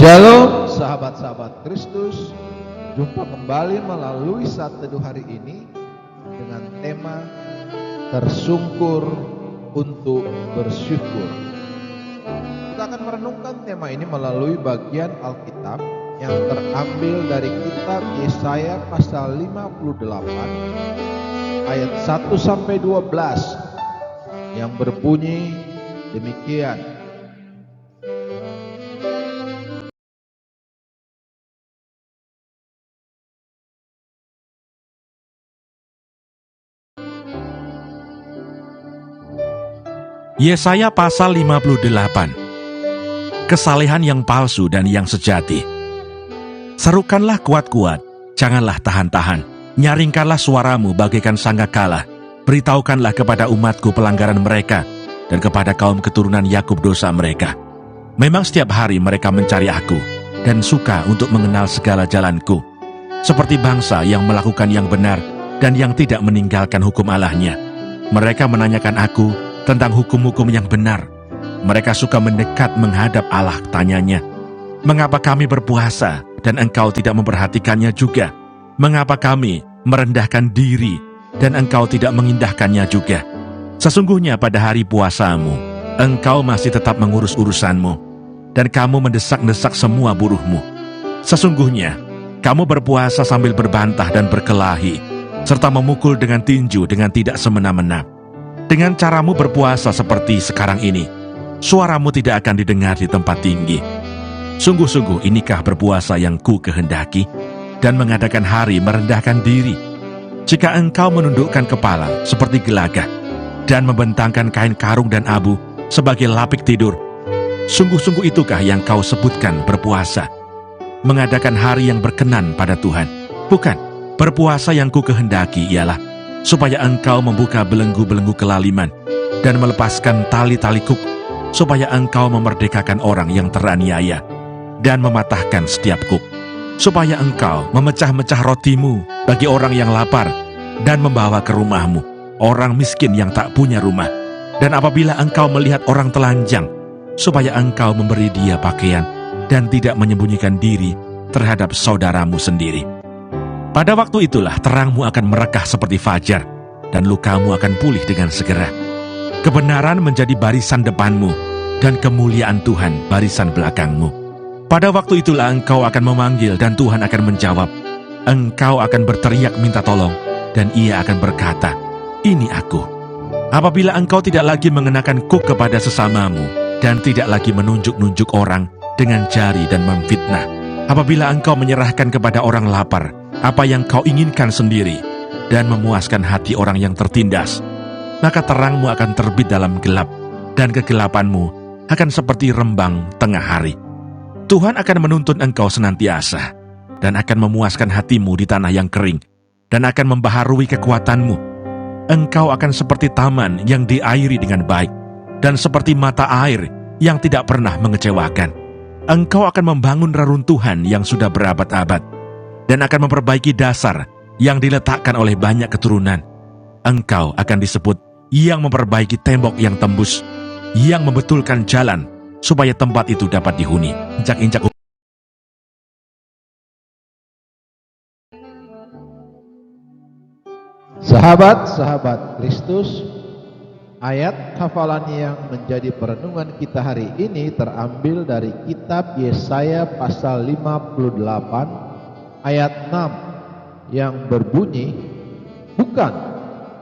Shalom sahabat-sahabat Kristus. Jumpa kembali melalui saat teduh hari ini dengan tema tersungkur untuk bersyukur. Kita akan merenungkan tema ini melalui bagian Alkitab yang terambil dari kitab Yesaya pasal 58 ayat 1-12 yang berbunyi demikian. Yesaya pasal 58. Kesalehan yang palsu dan yang sejati. Serukanlah kuat-kuat, janganlah tahan-tahan. Nyaringkanlah suaramu bagaikan sangkakala. Beritahukanlah kepada umatku pelanggaran mereka, dan kepada kaum keturunan Yakub dosa mereka. Memang setiap hari mereka mencari aku, dan suka untuk mengenal segala jalanku. Seperti bangsa yang melakukan yang benar, dan yang tidak meninggalkan hukum Allahnya. Mereka menanyakan aku tentang hukum-hukum yang benar. Mereka suka mendekat menghadap Allah, tanyanya, mengapa kami berpuasa dan engkau tidak memperhatikannya juga? Mengapa kami merendahkan diri dan engkau tidak mengindahkannya juga? Sesungguhnya pada hari puasamu, engkau masih tetap mengurus urusanmu, dan kamu mendesak-desak semua buruhmu. Sesungguhnya, kamu berpuasa sambil berbantah dan berkelahi, serta memukul dengan tinju dengan tidak semena-mena. Dengan caramu berpuasa seperti sekarang ini, suaramu tidak akan didengar di tempat tinggi. Sungguh-sungguh inikah berpuasa yang ku kehendaki, dan mengadakan hari merendahkan diri. Jika engkau menundukkan kepala seperti gelagah, dan membentangkan kain karung dan abu sebagai lapik tidur, sungguh-sungguh itukah yang kau sebutkan berpuasa? Mengadakan hari yang berkenan pada Tuhan. Bukan, berpuasa yang ku kehendaki ialah supaya engkau membuka belenggu-belenggu kelaliman dan melepaskan tali-tali kuk, supaya engkau memerdekakan orang yang teraniaya dan mematahkan setiap kuk, supaya engkau memecah-mecah rotimu bagi orang yang lapar dan membawa ke rumahmu orang miskin yang tak punya rumah. Dan apabila engkau melihat orang telanjang, supaya engkau memberi dia pakaian dan tidak menyembunyikan diri terhadap saudaramu sendiri. Pada waktu itulah terangmu akan merekah seperti fajar, dan lukamu akan pulih dengan segera. Kebenaran menjadi barisan depanmu, dan kemuliaan Tuhan barisan belakangmu. Pada waktu itulah engkau akan memanggil, dan Tuhan akan menjawab. Engkau akan berteriak minta tolong, dan Ia akan berkata, "Ini aku." Apabila engkau tidak lagi mengenakan kuk kepada sesamamu, dan tidak lagi menunjuk-nunjuk orang dengan jari dan memfitnah. Apabila engkau menyerahkan kepada orang lapar apa yang kau inginkan sendiri, dan memuaskan hati orang yang tertindas, maka terangmu akan terbit dalam gelap, dan kegelapanmu akan seperti rembang tengah hari. Tuhan akan menuntun engkau senantiasa, dan akan memuaskan hatimu di tanah yang kering, dan akan membaharui kekuatanmu. Engkau akan seperti taman yang diairi dengan baik, dan seperti mata air yang tidak pernah mengecewakan. Engkau akan membangun reruntuhan yang sudah berabad-abad, dan akan memperbaiki dasar yang diletakkan oleh banyak keturunan. Engkau akan disebut yang memperbaiki tembok yang tembus, yang membetulkan jalan, supaya tempat itu dapat dihuni. Injak-injak. Sahabat-sahabat Kristus, ayat hafalan yang menjadi perenungan kita hari ini terambil dari kitab Yesaya pasal 58 ayat 6 yang berbunyi, bukan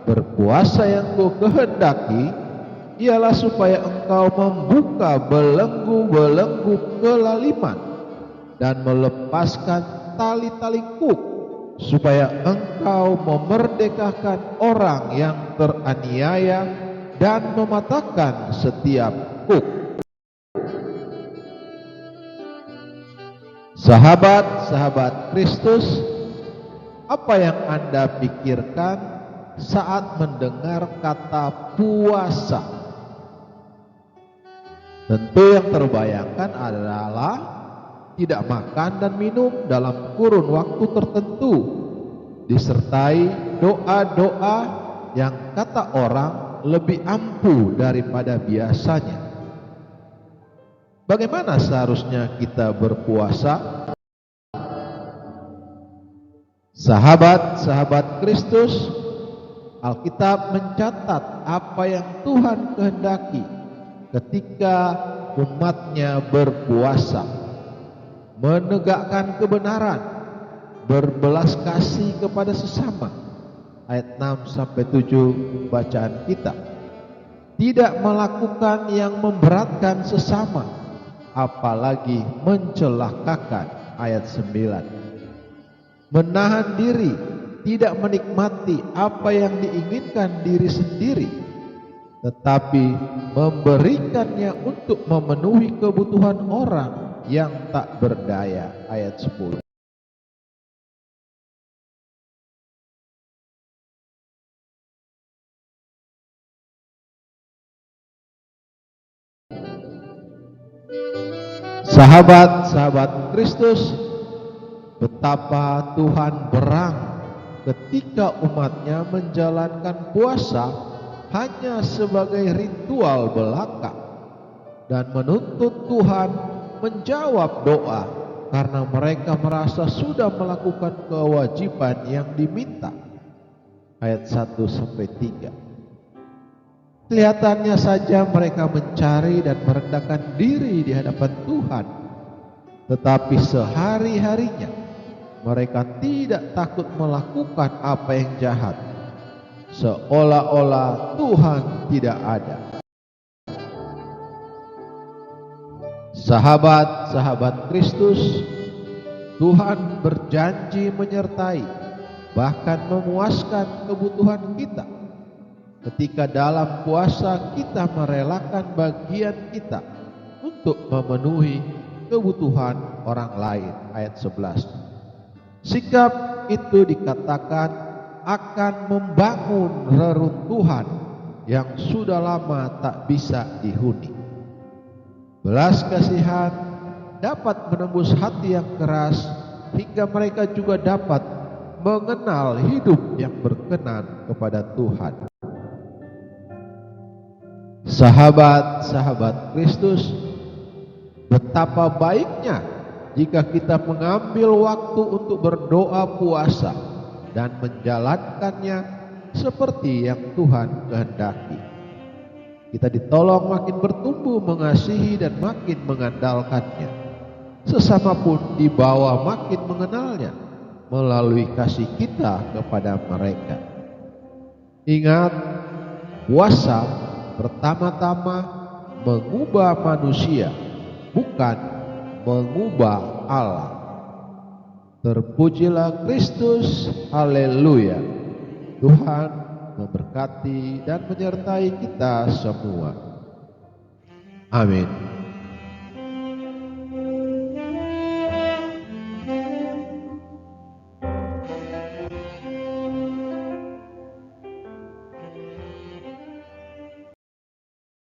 berpuasa yang ku kehendaki ialah supaya engkau membuka belenggu-belenggu kelaliman dan melepaskan tali-tali kuk, supaya engkau memerdekakan orang yang teraniaya dan mematahkan setiap kuk. Sahabat-sahabat Kristus, apa yang Anda pikirkan saat mendengar kata puasa? Tentu yang terbayangkan adalah tidak makan dan minum dalam kurun waktu tertentu, disertai doa-doa yang kata orang lebih ampuh daripada biasanya. Bagaimana seharusnya kita berpuasa? Sahabat-sahabat Kristus, Alkitab mencatat apa yang Tuhan kehendaki ketika umatnya berpuasa, menegakkan kebenaran, berbelas kasih kepada sesama. Ayat 6-7 bacaan kita. Tidak melakukan yang memberatkan sesama, apalagi mencelakakan. Ayat 9. Menahan diri, tidak menikmati apa yang diinginkan diri sendiri, tetapi memberikannya untuk memenuhi kebutuhan orang yang tak berdaya. Ayat 10. Sahabat-sahabat Kristus, betapa Tuhan berang ketika umatnya menjalankan puasa hanya sebagai ritual belaka dan menuntut Tuhan menjawab doa karena mereka merasa sudah melakukan kewajiban yang diminta. Ayat 1-3. Kelihatannya saja mereka mencari dan merendahkan diri di hadapan Tuhan, tetapi sehari-harinya mereka tidak takut melakukan apa yang jahat, seolah-olah Tuhan tidak ada. Sahabat-sahabat Kristus, Tuhan berjanji menyertai, bahkan memuaskan kebutuhan kita ketika dalam puasa kita merelakan bagian kita untuk memenuhi kebutuhan orang lain. Ayat 11. Sikap itu dikatakan akan membangun reruntuhan yang sudah lama tak bisa dihuni. Belas kasihan dapat menembus hati yang keras hingga mereka juga dapat mengenal hidup yang berkenan kepada Tuhan. Sahabat-sahabat Kristus, betapa baiknya jika kita mengambil waktu untuk berdoa puasa dan menjalankannya seperti yang Tuhan kehendaki. Kita ditolong makin bertumbuh mengasihi dan makin mengandalkannya. Sesama pun dibawa makin mengenalnya melalui kasih kita kepada mereka. Ingat, puasa pertama-tama mengubah manusia, bukan mengubah Allah. Terpujilah Kristus, haleluya. Tuhan memberkati dan menyertai kita semua. Amin.